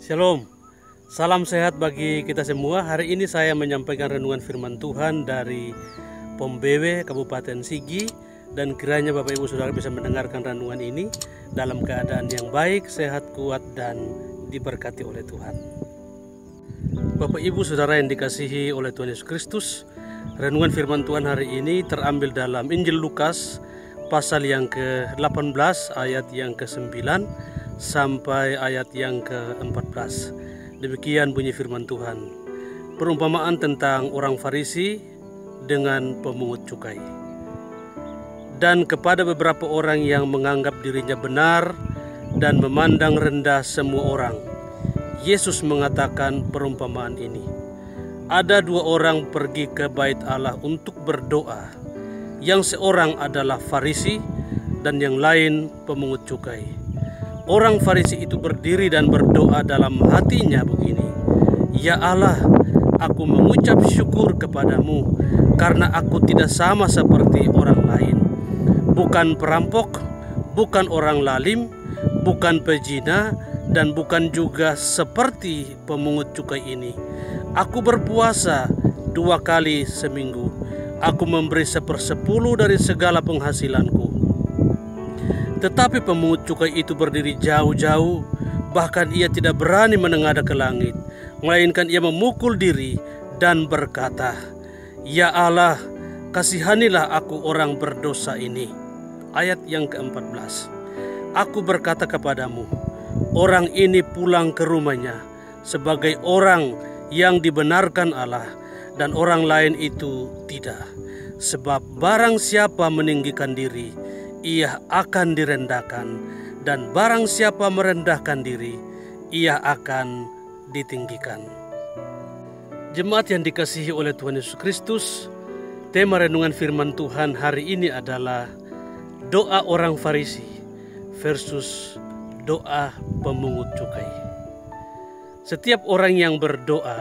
Shalom, salam sehat bagi kita semua. Hari ini saya menyampaikan renungan firman Tuhan dari Pombewe, Kabupaten Sigi. Dan kiranya Bapak Ibu Saudara bisa mendengarkan renungan ini dalam keadaan yang baik, sehat, kuat, dan diberkati oleh Tuhan. Bapak Ibu Saudara yang dikasihi oleh Tuhan Yesus Kristus, renungan firman Tuhan hari ini terambil dalam Injil Lukas pasal yang ke-18 ayat yang ke-9 sampai ayat yang ke-14. Demikian bunyi firman Tuhan. Perumpamaan tentang orang Farisi dengan pemungut cukai. Dan kepada beberapa orang yang menganggap dirinya benar dan memandang rendah semua orang, Yesus mengatakan perumpamaan ini. Ada dua orang pergi ke bait Allah untuk berdoa. Yang seorang adalah Farisi dan yang lain pemungut cukai. Orang Farisi itu berdiri dan berdoa dalam hatinya begini, "Ya Allah, aku mengucap syukur kepadamu karena aku tidak sama seperti orang lain. Bukan perampok, bukan orang lalim, bukan pezina, dan bukan juga seperti pemungut cukai ini. Aku berpuasa 2 kali seminggu. Aku memberi 1/10 dari segala penghasilanku." Tetapi pemungut cukai itu berdiri jauh-jauh, bahkan ia tidak berani menengadah ke langit, melainkan ia memukul diri dan berkata, "Ya Allah, kasihanilah aku orang berdosa ini." Ayat yang ke-14. Aku berkata kepadamu, orang ini pulang ke rumahnya sebagai orang yang dibenarkan Allah, dan orang lain itu tidak. Sebab barang siapa meninggikan diri, ia akan direndahkan, dan barang siapa merendahkan diri, ia akan ditinggikan. Jemaat yang dikasihi oleh Tuhan Yesus Kristus, tema renungan firman Tuhan hari ini adalah doa orang Farisi versus doa pemungut cukai. Setiap orang yang berdoa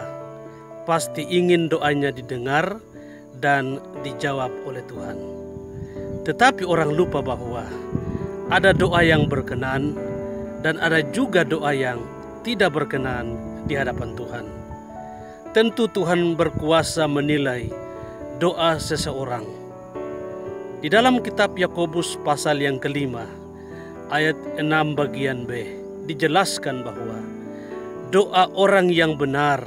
pasti ingin doanya didengar dan dijawab oleh Tuhan. Tetapi orang lupa bahwa ada doa yang berkenan dan ada juga doa yang tidak berkenan di hadapan Tuhan. Tentu Tuhan berkuasa menilai doa seseorang. Di dalam kitab Yakobus pasal yang ke-5 ayat 6 bagian B dijelaskan bahwa doa orang yang benar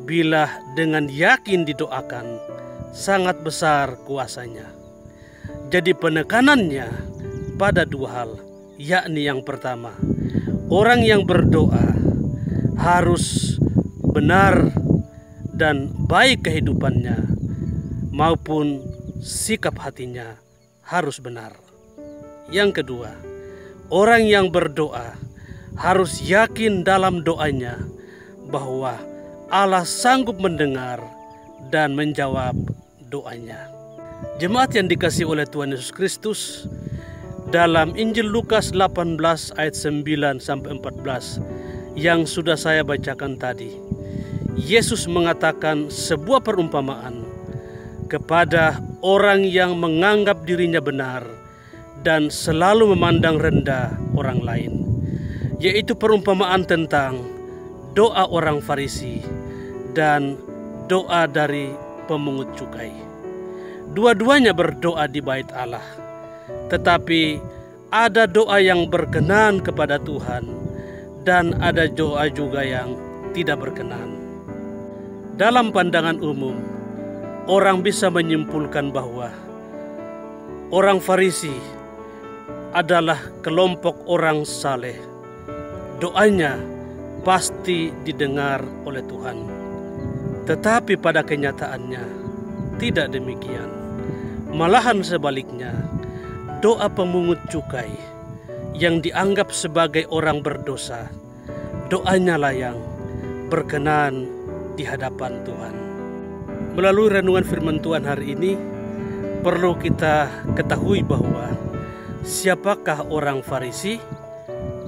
bila dengan yakin didoakan sangat besar kuasanya. Jadi penekanannya pada dua hal, yakni yang pertama, orang yang berdoa harus benar dan baik kehidupannya, maupun sikap hatinya harus benar. Yang kedua, orang yang berdoa harus yakin dalam doanya bahwa Allah sanggup mendengar dan menjawab doanya. Jemaat yang dikasihi oleh Tuhan Yesus Kristus, dalam Injil Lukas 18 ayat 9 sampai 14 yang sudah saya bacakan tadi, Yesus mengatakan sebuah perumpamaan kepada orang yang menganggap dirinya benar dan selalu memandang rendah orang lain, yaitu perumpamaan tentang doa orang Farisi dan doa dari pemungut cukai. Dua-duanya berdoa di bait Allah, tetapi ada doa yang berkenan kepada Tuhan dan ada doa juga yang tidak berkenan. Dalam pandangan umum, orang bisa menyimpulkan bahwa orang Farisi adalah kelompok orang saleh. Doanya pasti didengar oleh Tuhan. Tetapi pada kenyataannya tidak demikian. Malahan sebaliknya, doa pemungut cukai yang dianggap sebagai orang berdosa, doanya lah yang berkenan di hadapan Tuhan. Melalui renungan firman Tuhan hari ini, perlu kita ketahui bahwa siapakah orang Farisi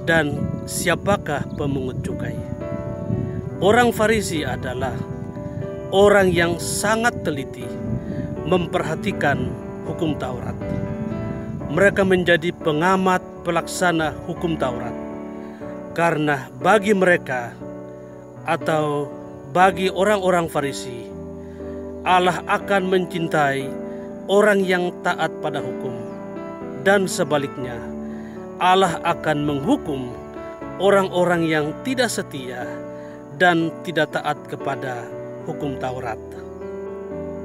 dan siapakah pemungut cukai. Orang Farisi adalah orang yang sangat teliti memperhatikan hukum Taurat. Mereka menjadi pengamat pelaksana hukum Taurat. Karena bagi mereka atau bagi orang-orang Farisi, Allah akan mencintai orang yang taat pada hukum, dan sebaliknya Allah akan menghukum orang-orang yang tidak setia dan tidak taat kepada hukum Taurat.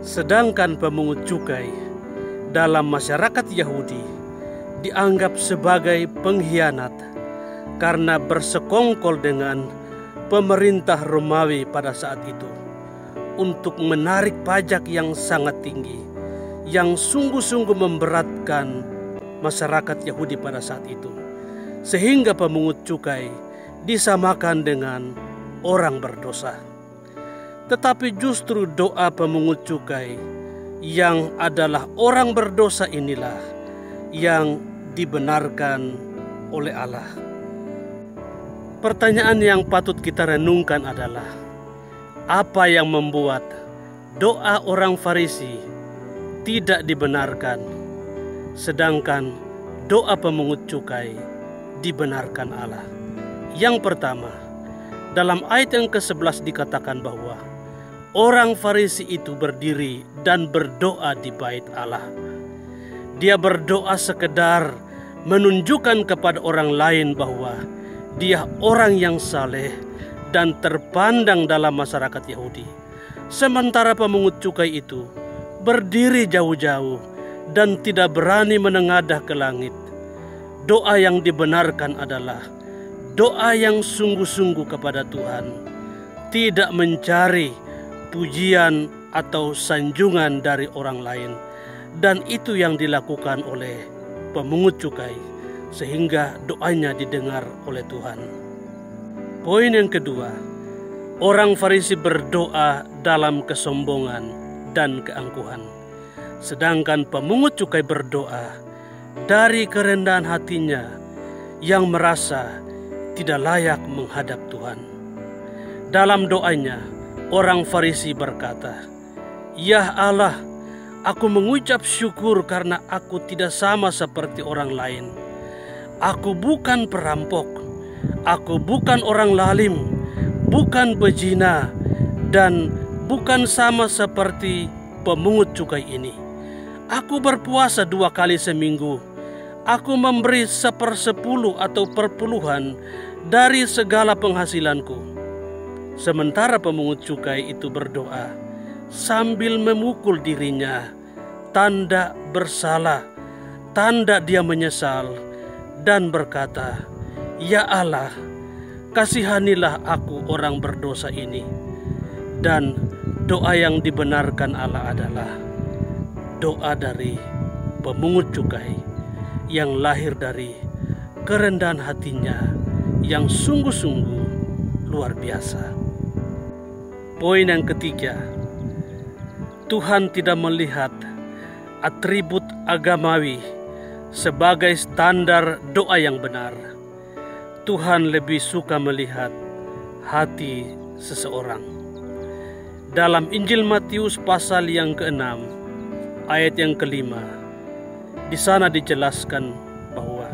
Sedangkan pemungut cukai dalam masyarakat Yahudi dianggap sebagai pengkhianat karena bersekongkol dengan pemerintah Romawi pada saat itu untuk menarik pajak yang sangat tinggi, yang sungguh-sungguh memberatkan masyarakat Yahudi pada saat itu, sehingga pemungut cukai disamakan dengan orang berdosa. Tetapi justru doa pemungut cukai yang adalah orang berdosa inilah yang dibenarkan oleh Allah. Pertanyaan yang patut kita renungkan adalah, apa yang membuat doa orang Farisi tidak dibenarkan, sedangkan doa pemungut cukai dibenarkan Allah? Yang pertama, dalam ayat yang ke-11 dikatakan bahwa orang Farisi itu berdiri dan berdoa di bait Allah. Dia berdoa sekedar menunjukkan kepada orang lain bahwa dia orang yang saleh dan terpandang dalam masyarakat Yahudi. Sementara pemungut cukai itu berdiri jauh-jauh dan tidak berani menengadah ke langit. Doa yang dibenarkan adalah doa yang sungguh-sungguh kepada Tuhan, tidak mencari pujian atau sanjungan dari orang lain. Dan itu yang dilakukan oleh pemungut cukai, sehingga doanya didengar oleh Tuhan. Poin yang kedua, orang Farisi berdoa dalam kesombongan dan keangkuhan, sedangkan pemungut cukai berdoa dari kerendahan hatinya yang merasa tidak layak menghadap Tuhan. Dalam doanya, orang Farisi berkata, "Ya Allah, aku mengucap syukur karena aku tidak sama seperti orang lain. Aku bukan perampok, aku bukan orang lalim, bukan bezina, dan bukan sama seperti pemungut cukai ini. Aku berpuasa 2 kali seminggu. Aku memberi 1/10 atau perpuluhan dari segala penghasilanku." Sementara pemungut cukai itu berdoa sambil memukul dirinya, tanda bersalah, tanda dia menyesal, dan berkata, "Ya Allah, kasihanilah aku orang berdosa ini." Dan doa yang dibenarkan Allah adalah doa dari pemungut cukai yang lahir dari kerendahan hatinya yang sungguh-sungguh luar biasa. Poin yang ketiga, Tuhan tidak melihat atribut agamawi sebagai standar doa yang benar. Tuhan lebih suka melihat hati seseorang. Dalam Injil Matius pasal yang ke-6 ayat yang ke-5, di sana dijelaskan bahwa,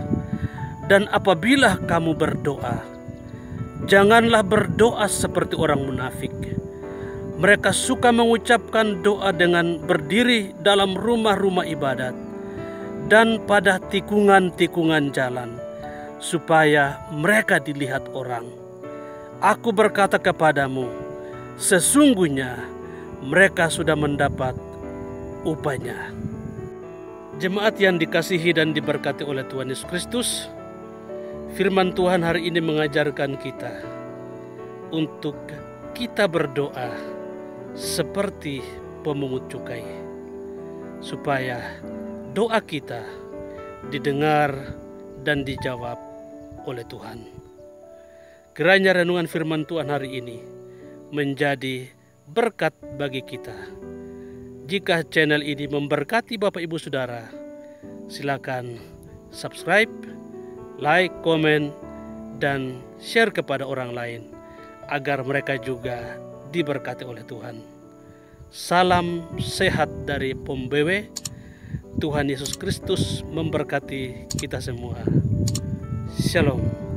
"Dan apabila kamu berdoa, janganlah berdoa seperti orang munafik. Mereka suka mengucapkan doa dengan berdiri dalam rumah-rumah ibadat dan pada tikungan-tikungan jalan, supaya mereka dilihat orang. Aku berkata kepadamu, sesungguhnya mereka sudah mendapat upahnya." Jemaat yang dikasihi dan diberkati oleh Tuhan Yesus Kristus, firman Tuhan hari ini mengajarkan kita untuk kita berdoa seperti pemungut cukai, supaya doa kita didengar dan dijawab oleh Tuhan. Kiranya renungan firman Tuhan hari ini menjadi berkat bagi kita. Jika channel ini memberkati Bapak Ibu Saudara, silakan subscribe, like, komen, dan share kepada orang lain agar mereka juga diberkati oleh Tuhan. Salam sehat dari Pombewe. Tuhan Yesus Kristus memberkati kita semua. Shalom.